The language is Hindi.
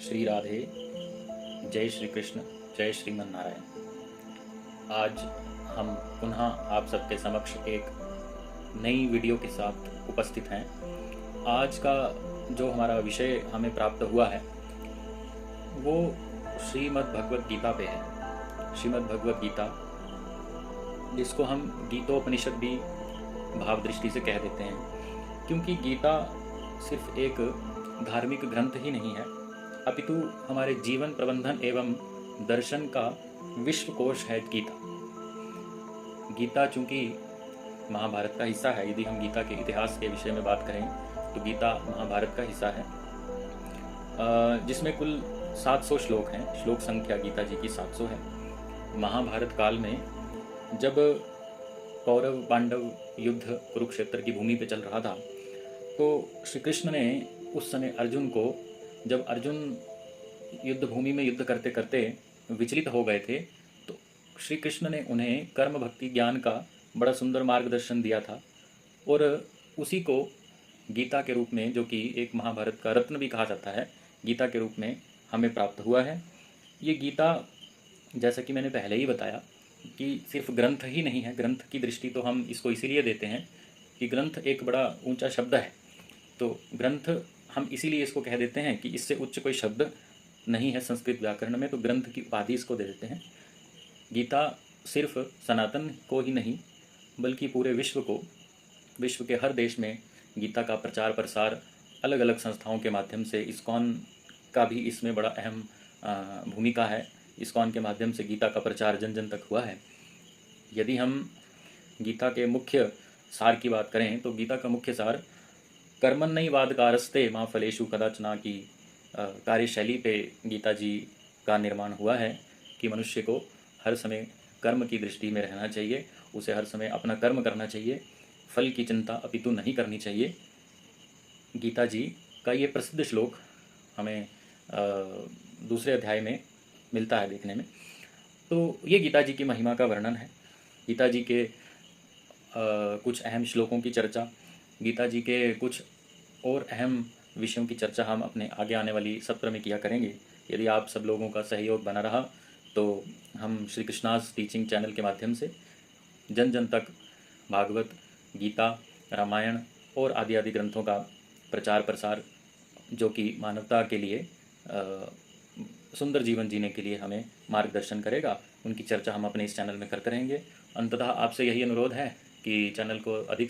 श्री राधे, जय श्री कृष्ण, जय श्रीमन नारायण। आज हम पुनः आप सबके समक्ष एक नई वीडियो के साथ उपस्थित हैं। आज का जो हमारा विषय हमें प्राप्त हुआ है वो श्रीमद् भगवद गीता पे है। श्रीमद् भगवद गीता, जिसको हम गीतोपनिषद भी भाव दृष्टि से कह देते हैं, क्योंकि गीता सिर्फ एक धार्मिक ग्रंथ ही नहीं है, अपितु हमारे जीवन प्रबंधन एवं दर्शन का विश्वकोश है गीता। गीता चूंकि महाभारत का हिस्सा है, यदि हम गीता के इतिहास के विषय में बात करें तो गीता महाभारत का हिस्सा है, जिसमें कुल 700 श्लोक हैं। श्लोक संख्या गीता जी की 700 है। महाभारत काल में जब कौरव पांडव युद्ध कुरुक्षेत्र की भूमि पे चल रहा था, तो श्री कृष्ण ने उस समय अर्जुन को, जब अर्जुन युद्ध भूमि में युद्ध करते करते विचलित हो गए थे, तो श्री कृष्ण ने उन्हें कर्म भक्ति ज्ञान का बड़ा सुंदर मार्गदर्शन दिया था, और उसी को गीता के रूप में, जो कि एक महाभारत का रत्न भी कहा जाता है, गीता के रूप में हमें प्राप्त हुआ है। ये गीता, जैसा कि मैंने पहले ही बताया, कि सिर्फ ग्रंथ ही नहीं है। ग्रंथ की दृष्टि तो हम इसको इसीलिए देते हैं कि ग्रंथ एक बड़ा ऊंचा शब्द है, तो ग्रंथ हम इसीलिए इसको कह देते हैं कि इससे उच्च कोई शब्द नहीं है संस्कृत व्याकरण में, तो ग्रंथ की उपाधि इसको दे देते हैं। गीता सिर्फ सनातन को ही नहीं, बल्कि पूरे विश्व को, विश्व के हर देश में गीता का प्रचार प्रसार अलग अलग संस्थाओं के माध्यम से, इस्कॉन का भी इसमें बड़ा अहम भूमिका है। इस्कॉन के माध्यम से गीता का प्रचार जन जन तक हुआ है। यदि हम गीता के मुख्य सार की बात करें तो गीता का मुख्य सार कर्मण्येवाधिकारस्ते मा फलेषु कदाचन की कार्यशैली पे गीता जी का निर्माण हुआ है, कि मनुष्य को हर समय कर्म की दृष्टि में रहना चाहिए, उसे हर समय अपना कर्म करना चाहिए, फल की चिंता अपितु नहीं करनी चाहिए। गीता जी का ये प्रसिद्ध श्लोक हमें दूसरे अध्याय में मिलता है देखने में। तो ये गीता जी की महिमा का वर्णन है। गीता जी के कुछ अहम श्लोकों की चर्चा, गीता जी के कुछ और अहम विषयों की चर्चा हम अपने आगे आने वाली सत्र में किया करेंगे। यदि आप सब लोगों का सहयोग बना रहा तो हम श्री कृष्णास टीचिंग चैनल के माध्यम से जन जन तक भागवत, गीता, रामायण और आदि आदि ग्रंथों का प्रचार प्रसार, जो कि मानवता के लिए सुंदर जीवन जीने के लिए हमें मार्गदर्शन करेगा, उनकी चर्चा हम अपने इस चैनल में करते रहेंगे। अंततः आपसे यही अनुरोध है कि चैनल को अधिक